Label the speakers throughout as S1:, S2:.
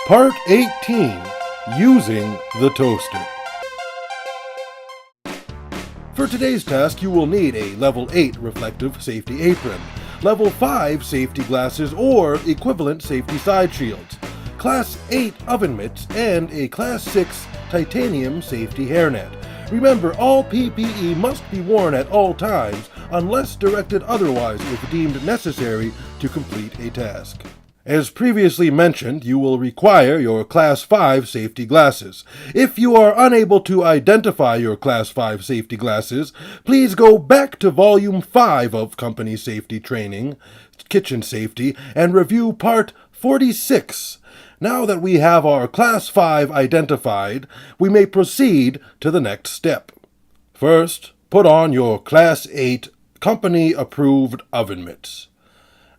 S1: Part 18, Using the Toaster. For today's task, you will need a Level 8 reflective safety apron, Level 5 safety glasses or equivalent safety side shields, Class 8 oven mitts, and a Class 6 titanium safety hairnet. Remember, all PPE must be worn at all times unless directed otherwise if deemed necessary to complete a task. As previously mentioned, you will require your Class 5 safety glasses. If you are unable to identify your Class 5 safety glasses, please go back to Volume 5 of Company Safety Training, Kitchen Safety, and review Part 46. Now that we have our Class 5 identified, we may proceed to the next step. First, put on your Class 8 company-approved oven mitts.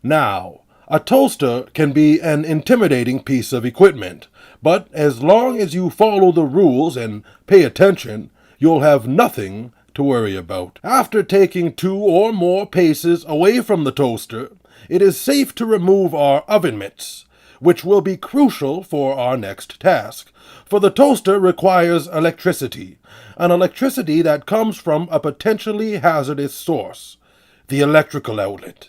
S1: Now, a toaster can be an intimidating piece of equipment, but as long as you follow the rules and pay attention, you'll have nothing to worry about. After taking 2 or more paces away from the toaster, it is safe to remove our oven mitts, which will be crucial for our next task. For the toaster requires electricity, an electricity that comes from a potentially hazardous source, the electrical outlet.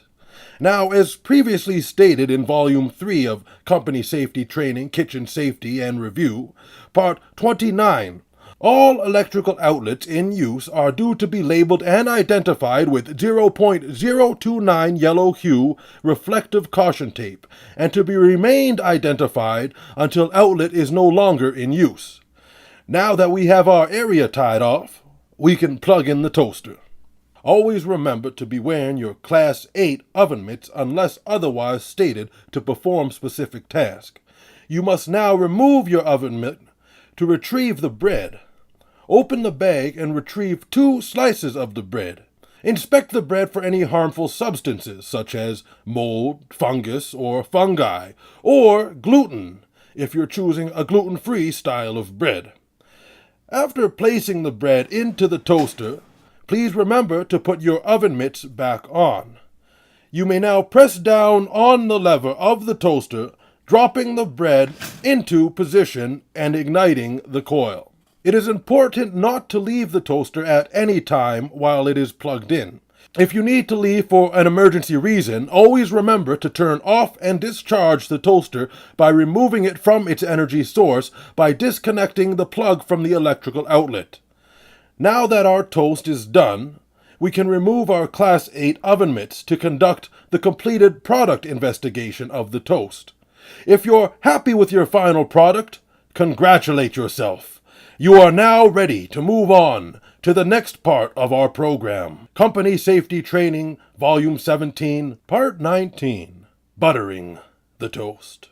S1: Now, as previously stated in Volume 3 of Company Safety Training, Kitchen Safety, and Review, Part 29, all electrical outlets in use are due to be labeled and identified with 0.029 yellow hue reflective caution tape, and to be remained identified until outlet is no longer in use. Now that we have our area tied off, we can plug in the toaster. Always remember to be wearing your Class 8 oven mitts unless otherwise stated to perform specific tasks. You must now remove your oven mitt to retrieve the bread. Open the bag and retrieve 2 slices of the bread. Inspect the bread for any harmful substances such as mold, fungus, or fungi, or gluten if you're choosing a gluten-free style of bread. After placing the bread into the toaster, please remember to put your oven mitts back on. You may now press down on the lever of the toaster, dropping the bread into position and igniting the coil. It is important not to leave the toaster at any time while it is plugged in. If you need to leave for an emergency reason, always remember to turn off and discharge the toaster by removing it from its energy source by disconnecting the plug from the electrical outlet. Now that our toast is done, we can remove our Class 8 oven mitts to conduct the completed product investigation of the toast. If you're happy with your final product, congratulate yourself. You are now ready to move on to the next part of our program. Company Safety Training, Volume 17, Part 19, Buttering the Toast.